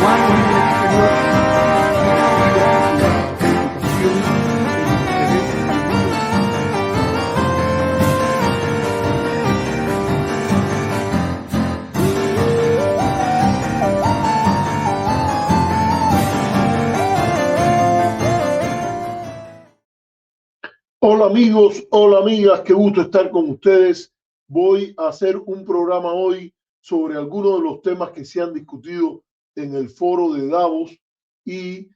cubanos en el exterior y la preocupación e interés al mundo. Hola amigos, hola amigas, qué gusto estar con ustedes. Voy a hacer un programa hoy sobre algunos de los temas que se han discutido en el foro de Davos y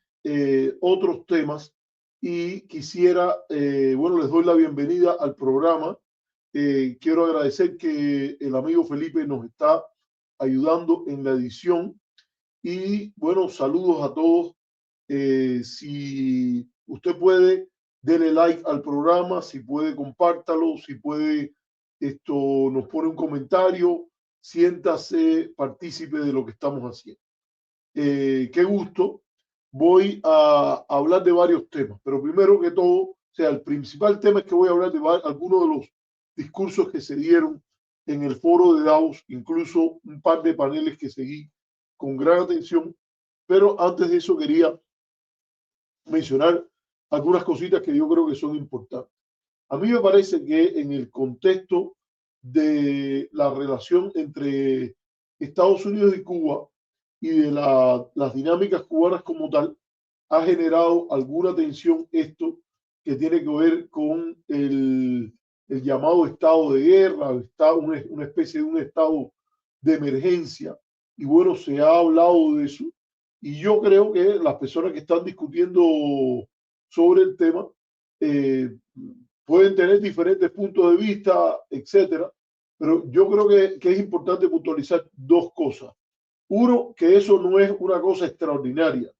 otros temas. Y quisiera, bueno, les doy la bienvenida al programa. Quiero agradecer que el amigo Felipe nos está ayudando en la edición. Y bueno, saludos a todos. Si usted puede, dele like al programa, si puede, compártalo, si puede, nos pone un comentario, siéntase partícipe de lo que estamos haciendo. Qué gusto. Voy a hablar de varios temas, pero primero que todo, o sea, el principal tema es que voy a hablar de algunos de los discursos que se dieron en el foro de Davos, incluso un par de paneles que seguí con gran atención, pero antes de eso quería mencionar algunas cositas que yo creo que son importantes. A mí me parece que en el contexto de la relación entre Estados Unidos y Cuba y de las dinámicas cubanas como tal, ha generado alguna tensión esto que tiene que ver con el llamado estado de guerra, una especie de un estado de emergencia. Y bueno, se ha hablado de eso. Y yo creo que las personas que están discutiendo sobre el tema eh, pueden tener diferentes puntos de vista, etcétera. Pero yo creo que es importante puntualizar dos cosas. Uno, que eso no es una cosa extraordinaria.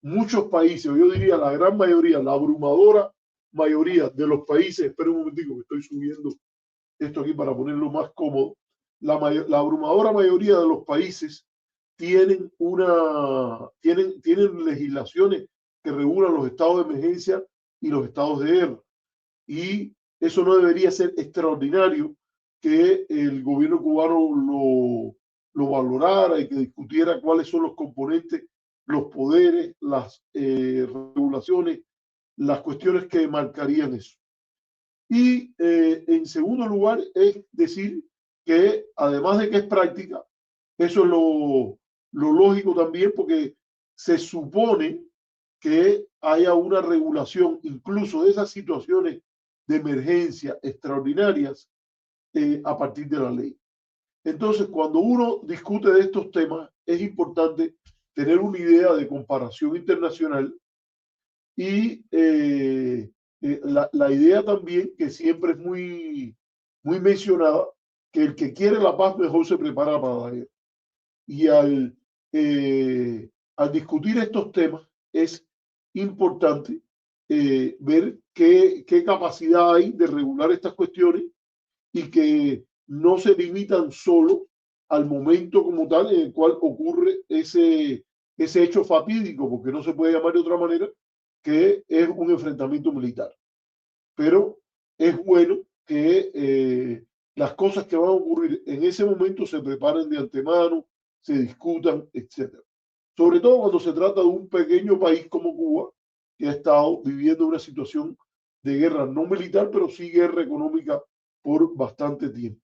Muchos países, yo diría la gran mayoría, la abrumadora mayoría de los países, espera un momentico que estoy subiendo esto aquí para ponerlo más cómodo, la abrumadora mayoría de los países tienen legislaciones que regulan los estados de emergencia y los estados de guerra. Y eso no debería ser extraordinario que el gobierno cubano lo valorara y que discutiera cuáles son los componentes, los poderes, las regulaciones, las cuestiones que marcarían eso. Y en segundo lugar, es decir que además de que es práctica, eso es lo lógico también, porque se supone que haya una regulación incluso de esas situaciones de emergencia extraordinarias a partir de la ley. Entonces, cuando uno discute de estos temas, es importante tener una idea de comparación internacional y la idea también, que siempre es muy mencionada, que el que quiere la paz mejor se prepara para la guerra. Y al discutir estos temas es importante ver qué capacidad hay de regular estas cuestiones y que no se limitan solo al momento como tal en el cual ocurre ese hecho fatídico, porque no se puede llamar de otra manera, que es un enfrentamiento militar. Pero es bueno que las cosas que van a ocurrir en ese momento se preparen de antemano, se discutan, etc. Sobre todo cuando se trata de un pequeño país como Cuba, que ha estado viviendo una situación de guerra no militar, pero sí guerra económica por bastante tiempo.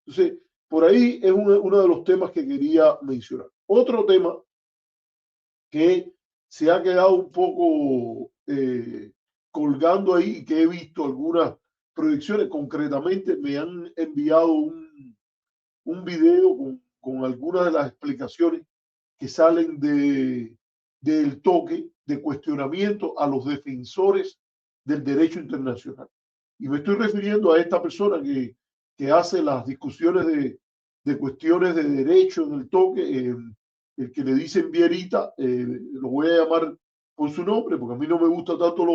Entonces, por ahí es uno de los temas que quería mencionar. Otro tema que se ha quedado un poco colgando ahí, que he visto algunas proyecciones, concretamente me han enviado un video con algunas de las explicaciones que salen del toque de cuestionamiento a los defensores del derecho internacional. Y me estoy refiriendo a esta persona que hace las discusiones de cuestiones de derecho en el toque, el que le dicen Vierita, lo voy a llamar por su nombre, porque a mí no me gustan tanto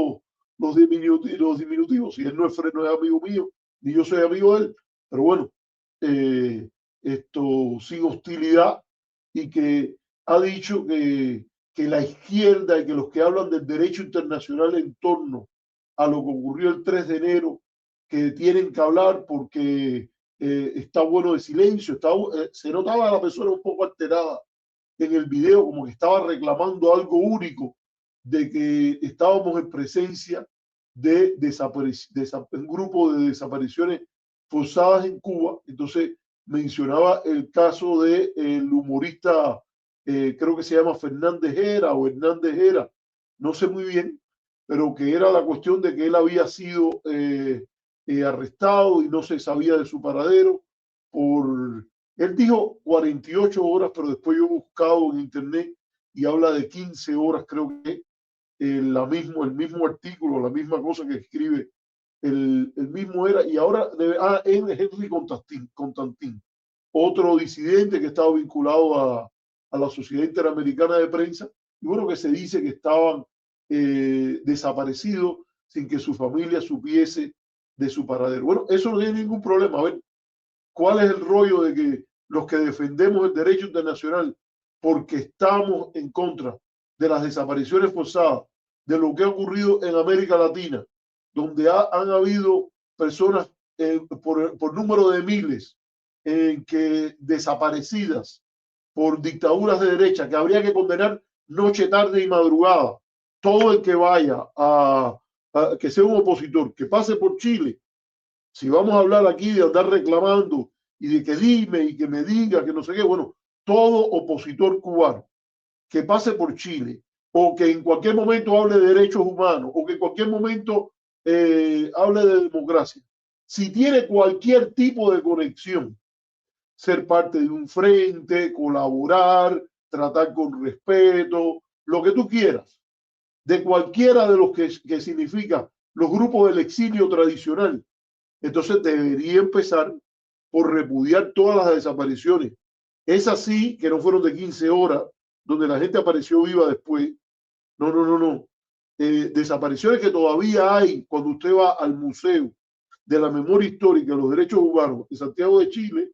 los diminutivos. Si él no es amigo mío, ni yo soy amigo de él, pero bueno, esto sin hostilidad, y que ha dicho que la izquierda y que los que hablan del derecho internacional en torno a lo que ocurrió el 3 de enero, que tienen que hablar porque está bueno de silencio, se notaba a la persona un poco alterada en el video como que estaba reclamando algo único, de que estábamos en presencia de un grupo de desapariciones forzadas en Cuba. Entonces mencionaba el caso del humorista, creo que se llama Fernández Hera o Hernández Hera, no sé muy bien, pero que era la cuestión de que él había sido arrestado y no se sabía de su paradero por, él dijo 48 horas, pero después yo he buscado en internet y habla de 15 horas, creo que el mismo artículo, la misma cosa que escribe el mismo era, y ahora Henry Constantin, otro disidente que estaba vinculado a la Sociedad Interamericana de Prensa, y bueno, que se dice que estaban desaparecidos sin que su familia supiese de su paradero. Bueno, eso no tiene ningún problema. A ver, ¿cuál es el rollo de que los que defendemos el derecho internacional, porque estamos en contra de las desapariciones forzadas, de lo que ha ocurrido en América Latina, donde han habido personas por número de miles que desaparecidas por dictaduras de derecha, que habría que condenar noche, tarde y madrugada? Todo el que vaya que sea un opositor, que pase por Chile. Si vamos a hablar aquí de andar reclamando y de que dime y que me diga que no sé qué, bueno, todo opositor cubano que pase por Chile o que en cualquier momento hable de derechos humanos o que en cualquier momento hable de democracia, si tiene cualquier tipo de conexión, ser parte de un frente, colaborar, tratar con respeto, lo que tú quieras, de cualquiera de los que significa los grupos del exilio tradicional, entonces debería empezar por repudiar todas las desapariciones. Es así que no fueron de 15 horas, donde la gente apareció viva después. No, no, no, no. Desapariciones que todavía hay cuando usted va al Museo de la Memoria Histórica de los Derechos Humanos de Santiago de Chile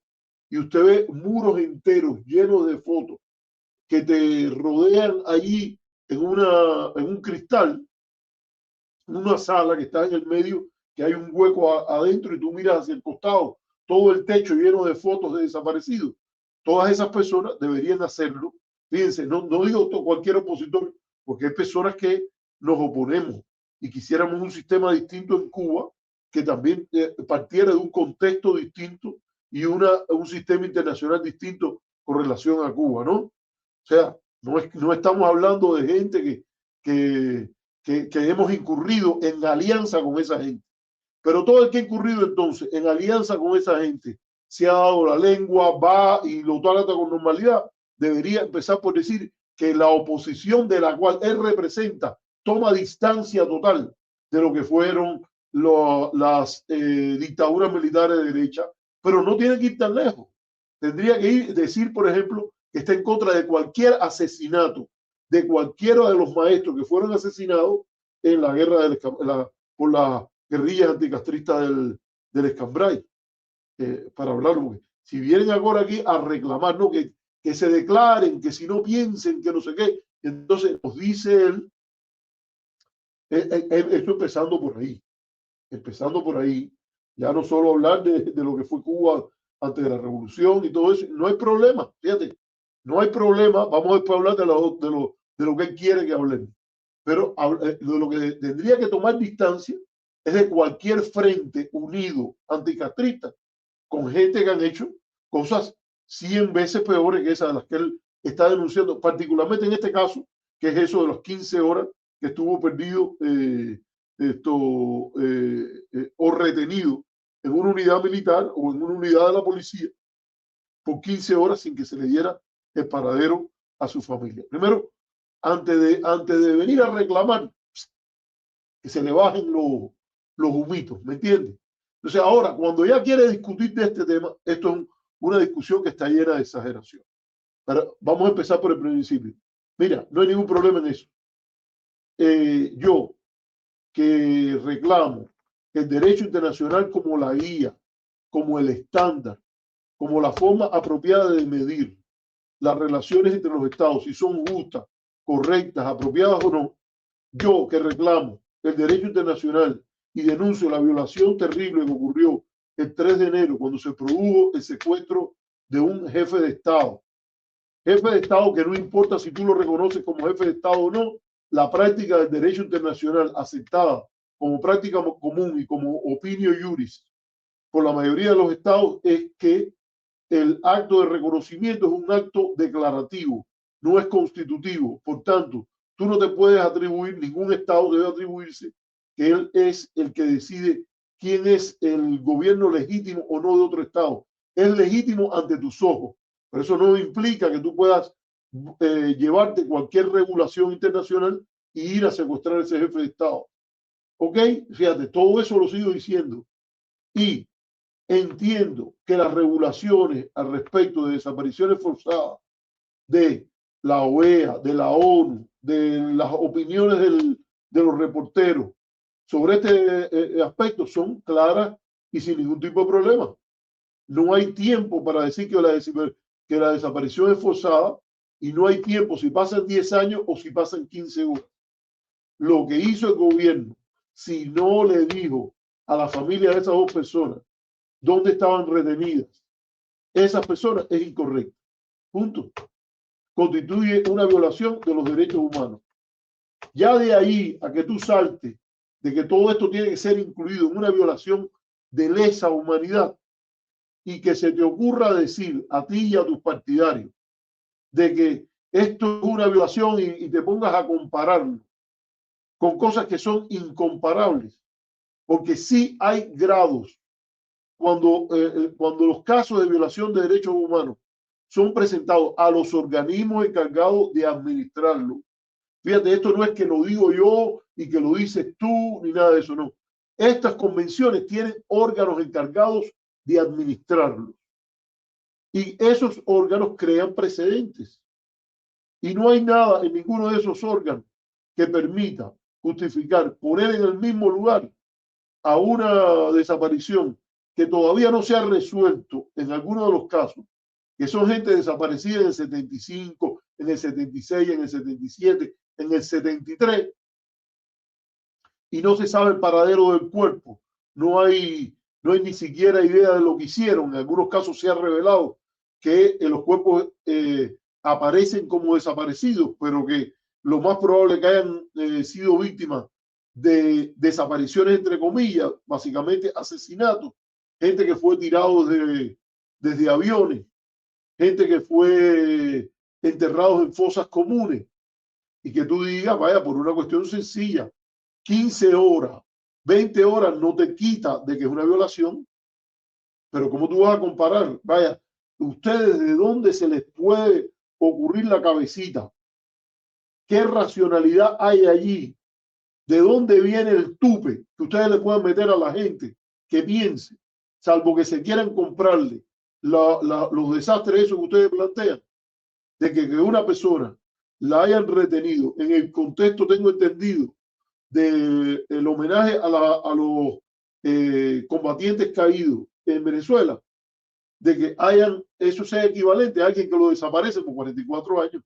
y usted ve muros enteros llenos de fotos que te rodean allí en un cristal, en una sala que está en el medio, que hay un hueco adentro y tú miras hacia el costado, todo el techo lleno de fotos de desaparecidos. Todas esas personas deberían hacerlo. Fíjense, no digo cualquier opositor, porque hay personas que nos oponemos y quisiéramos un sistema distinto en Cuba, que también partiera de un contexto distinto y un sistema internacional distinto con relación a Cuba, ¿no? O sea, no estamos hablando de gente que hemos incurrido en alianza con esa gente. Pero todo el que ha incurrido entonces en alianza con esa gente, se ha dado la lengua, va y lo trata con normalidad, debería empezar por decir que la oposición de la cual él representa toma distancia total de lo que fueron las dictaduras militares de derecha, pero no tiene que ir tan lejos. Tendría que decir, por ejemplo, que está en contra de cualquier asesinato de cualquiera de los maestros que fueron asesinados en la guerra por las guerrillas anticastristas del Escambray, para hablar. Si vienen ahora aquí a reclamar, ¿no? que se declaren, que si no piensen, que no sé qué, entonces nos dice él, esto empezando por ahí, ya no solo hablar de lo que fue Cuba antes de la revolución y todo eso, no hay problema, fíjate, no hay problema, vamos después a hablar de lo que él quiere que hablemos, pero de lo que tendría que tomar distancia es de cualquier frente unido anticastrista con gente que han hecho cosas 100 veces peores que esas de las que él está denunciando, particularmente en este caso, que es eso de las 15 horas que estuvo perdido o retenido en una unidad militar o en una unidad de la policía por 15 horas sin que se le diera el paradero a su familia. Primero, antes de venir a reclamar, que se le bajen los humitos, ¿me entiendes? Entonces ahora, cuando ya quiere discutir de este tema, esto es una discusión que está llena de exageración. Pero vamos a empezar por el principio. Mira, no hay ningún problema en eso. Yo, que reclamo el derecho internacional como la guía, como el estándar, como la forma apropiada de medir las relaciones entre los estados, si son justas, correctas, apropiadas o no, yo que reclamo el derecho internacional y denuncio la violación terrible que ocurrió el 3 de enero cuando se produjo el secuestro de un jefe de Estado jefe de Estado que no importa si tú lo reconoces como jefe de Estado o no, la práctica del derecho internacional aceptada como práctica común y como opinio juris por la mayoría de los estados es que el acto de reconocimiento es un acto declarativo, no es constitutivo. Por tanto, tú no te puedes atribuir, ningún estado debe atribuirse que él es el que decide quién es el gobierno legítimo o no de otro estado. Es legítimo ante tus ojos, pero eso no implica que tú puedas llevarte cualquier regulación internacional y ir a secuestrar a ese jefe de estado. ¿Ok? Fíjate, todo eso lo sigo diciendo. Y entiendo que las regulaciones al respecto de desapariciones forzadas de la OEA, de la ONU, de las opiniones de los reporteros sobre este aspecto son claras y sin ningún tipo de problema. No hay tiempo para decir que la desaparición es forzada y no hay tiempo si pasan 10 años o si pasan 15 horas. Lo que hizo el gobierno, si no le dijo a la familia de esas dos personas dónde estaban retenidas esas personas, es incorrecto. Punto. Constituye una violación de los derechos humanos. Ya de ahí a que tú saltes de que todo esto tiene que ser incluido en una violación de lesa humanidad y que se te ocurra decir a ti y a tus partidarios de que esto es una violación y te pongas a compararlo con cosas que son incomparables, porque sí hay grados. Cuando los casos de violación de derechos humanos son presentados a los organismos encargados de administrarlo. Fíjate, esto no es que lo digo yo y que lo dices tú, ni nada de eso, no. Estas convenciones tienen órganos encargados de administrarlo. Y esos órganos crean precedentes. Y no hay nada en ninguno de esos órganos que permita justificar poner en el mismo lugar a una desaparición que todavía no se ha resuelto en algunos de los casos, que son gente desaparecida en el 75, en el 76, en el 77, en el 73, y no se sabe el paradero del cuerpo. No hay ni siquiera idea de lo que hicieron. En algunos casos se ha revelado que los cuerpos aparecen como desaparecidos, pero que lo más probable es que hayan sido víctimas de desapariciones, entre comillas, básicamente asesinatos, gente que fue tirado desde aviones, gente que fue enterrados en fosas comunes, y que tú digas, vaya, por una cuestión sencilla, 15 horas, 20 horas no te quita de que es una violación, pero ¿cómo tú vas a comparar? Vaya, ¿ustedes de dónde se les puede ocurrir la cabecita? ¿Qué racionalidad hay allí? ¿De dónde viene el tupe que ustedes le puedan meter a la gente que piense, salvo que se quieran comprarle los desastres esos que ustedes plantean, de que una persona la hayan retenido en el contexto, tengo entendido, del homenaje a los combatientes caídos en Venezuela, de que eso sea equivalente a alguien que lo desaparece por 44 años?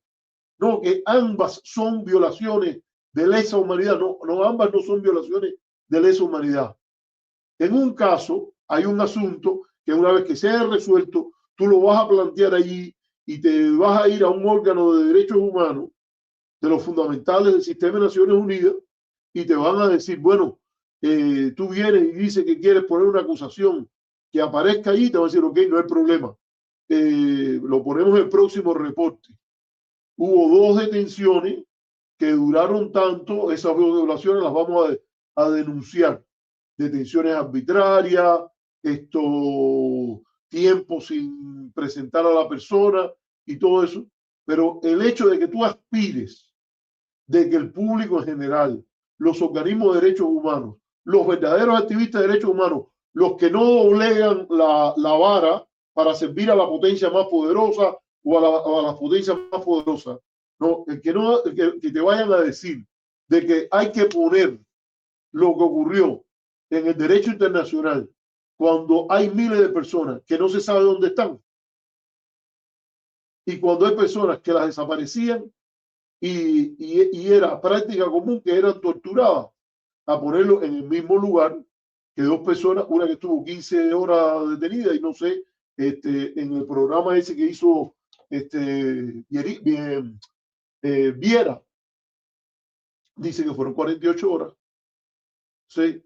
No, que ambas son violaciones de lesa humanidad. No, ambas no son violaciones de lesa humanidad. En un caso, hay un asunto que una vez que sea resuelto, tú lo vas a plantear allí y te vas a ir a un órgano de derechos humanos, de los fundamentales del sistema de Naciones Unidas, y te van a decir, bueno, tú vienes y dices que quieres poner una acusación que aparezca allí, te van a decir, ok, no hay problema. Lo ponemos en el próximo reporte. Hubo 2 detenciones que duraron tanto, esas violaciones las vamos a denunciar. Detenciones arbitrarias, tiempo sin presentar a la persona y todo eso. Pero el hecho de que tú aspires de que el público en general, los organismos de derechos humanos, los verdaderos activistas de derechos humanos, los que no doblegan la vara para servir a la potencia más poderosa o a la potencia más poderosa, no, que te vayan a decir de que hay que poner lo que ocurrió en el derecho internacional cuando hay miles de personas que no se sabe dónde están, y cuando hay personas que las desaparecían y era práctica común que eran torturadas, a ponerlo en el mismo lugar que 2 personas, una que estuvo 15 horas detenida y no sé, en el programa ese que hizo Viera dice que fueron 48 horas. Sí.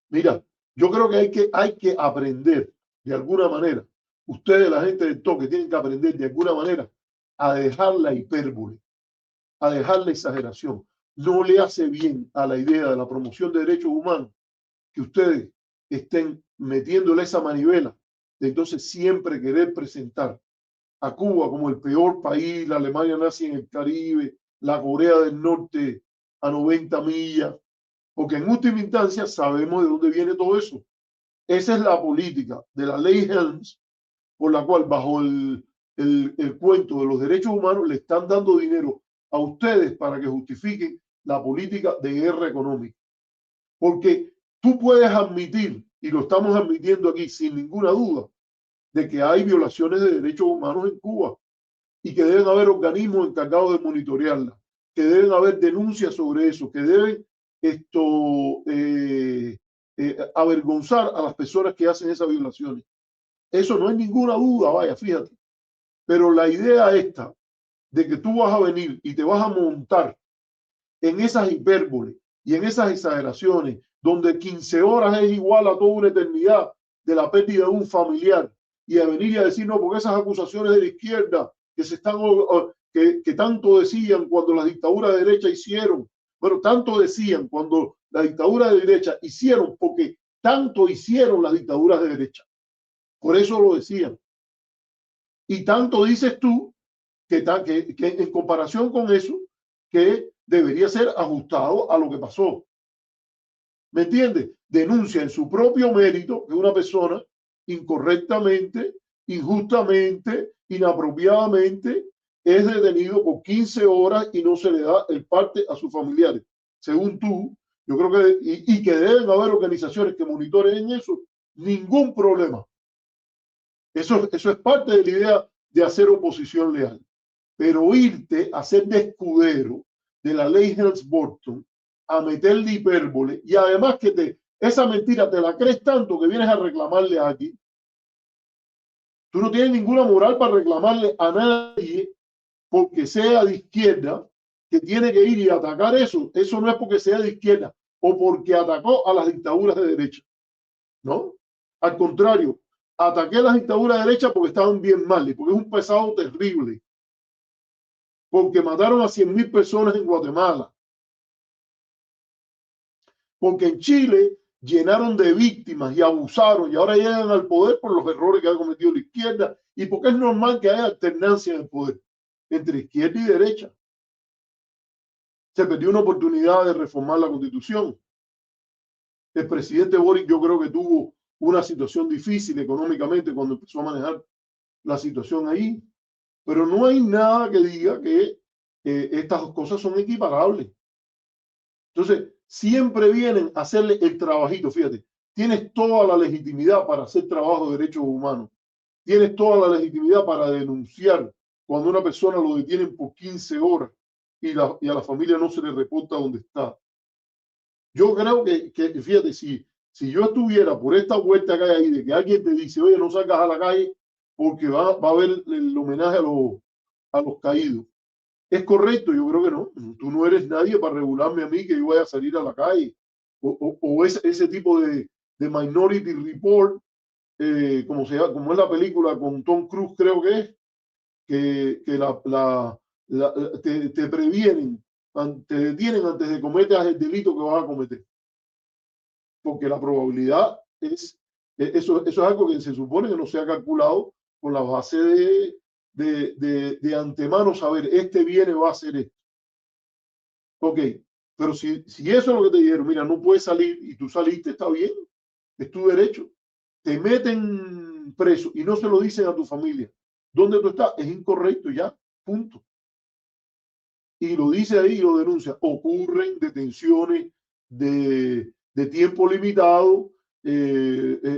Mira, yo creo que hay que aprender de alguna manera. Ustedes, la gente del toque, tienen que aprender de alguna manera a dejar la hipérbole, a dejar la exageración. No le hace bien a la idea de la promoción de derechos humanos que ustedes estén metiéndole esa manivela de entonces siempre querer presentar a Cuba como el peor país, la Alemania nazi en el Caribe, la Corea del Norte a 90 millas, porque en última instancia sabemos de dónde viene todo eso. Esa es la política de la ley Helms, por la cual bajo el cuento de los derechos humanos le están dando dinero a ustedes para que justifiquen la política de guerra económica. Porque tú puedes admitir, y lo estamos admitiendo aquí sin ninguna duda, de que hay violaciones de derechos humanos en Cuba y que deben haber organismos encargados de monitorearla, que deben haber denuncias sobre eso, que deben avergonzar a las personas que hacen esas violaciones. Eso no hay ninguna duda, vaya, fíjate. Pero la idea esta de que tú vas a venir y te vas a montar en esas hipérboles y en esas exageraciones, donde 15 horas es igual a toda una eternidad de la pérdida de un familiar, y a venir y a decir, no, porque esas acusaciones de la izquierda que se están, que tanto decían cuando las dictaduras de derecha hicieron, bueno, tanto decían cuando la dictadura de derecha hicieron, porque tanto hicieron las dictaduras de derecha. Por eso lo decían. Y tanto dices tú que en comparación con eso, que debería ser ajustado a lo que pasó. ¿Me entiendes? Denuncia en su propio mérito que una persona incorrectamente, injustamente, inapropiadamente es detenido por 15 horas y no se le da el parte a sus familiares. Según tú, yo creo que, y que deben haber organizaciones que monitoreen eso, ningún problema. Eso es parte de la idea de hacer oposición leal. Pero irte a ser de escudero de la ley Helms-Burton, a meterle hipérbole, y además que esa mentira te la crees tanto que vienes a reclamarle aquí. Tú no tienes ninguna moral para reclamarle a nadie porque sea de izquierda, que tiene que ir y atacar eso. Eso no es porque sea de izquierda o porque atacó a las dictaduras de derecha. ¿No? Al contrario, ataqué a las dictaduras de derecha porque estaban bien mal y porque es un pesado terrible. Porque mataron a 100.000 personas en Guatemala. Porque en Chile llenaron de víctimas y abusaron y ahora llegan al poder por los errores que ha cometido la izquierda y porque es normal que haya alternancia en el poder entre izquierda y derecha. Se perdió una oportunidad de reformar la Constitución. El presidente Boric yo creo que tuvo una situación difícil económicamente cuando empezó a manejar la situación ahí, pero no hay nada que diga que estas dos cosas son equiparables. Entonces, siempre vienen a hacerle el trabajito. Fíjate, tienes toda la legitimidad para hacer trabajo de derechos humanos. Tienes toda la legitimidad para denunciar cuando una persona lo detienen por 15 horas y a la familia no se le reporta dónde está. Yo creo que fíjate, si yo estuviera por esta vuelta que hay ahí, de que alguien te dice, oye, no salgas a la calle porque va a haber el homenaje a los caídos. Es correcto, yo creo que no. Tú no eres nadie para regularme a mí que yo vaya a salir a la calle. O ese tipo de Minority Report, como es la película con Tom Cruise, creo que es, que te previenen, te detienen antes de cometer el delito que vas a cometer. Porque la probabilidad eso es algo que se supone que no se ha calculado con la base de antemano, saber, este viene, va a hacer esto. Ok, pero si eso es lo que te dijeron, mira, no puedes salir y tú saliste, está bien, es tu derecho. Te meten preso y no se lo dicen a tu familia. ¿Dónde tú estás? Es incorrecto ya, punto. Y lo dice ahí y lo denuncia. Ocurren detenciones de tiempo limitado,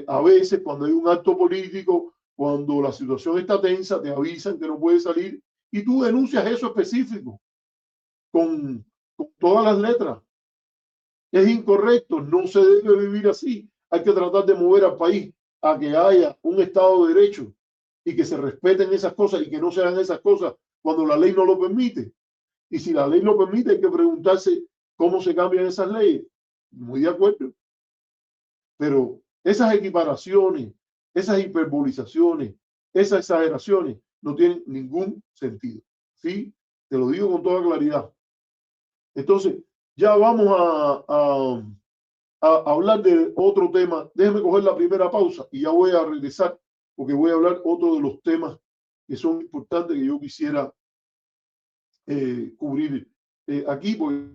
a veces cuando hay un acto político, cuando la situación está tensa, te avisan que no puedes salir y tú denuncias eso específico con todas las letras. Es incorrecto, no se debe vivir así. Hay que tratar de mover al país a que haya un Estado de Derecho y que se respeten esas cosas y que no se hagan esas cosas cuando la ley no lo permite. Y si la ley lo permite, hay que preguntarse cómo se cambian esas leyes. Muy de acuerdo. Pero esas equiparaciones, esas hiperbolizaciones, esas exageraciones no tienen ningún sentido. ¿Sí? Te lo digo con toda claridad. Entonces, ya vamos a hablar de otro tema. Déjeme coger la primera pausa y ya voy a regresar porque voy a hablar otro de los temas que son importantes que yo quisiera cubrir aquí. Porque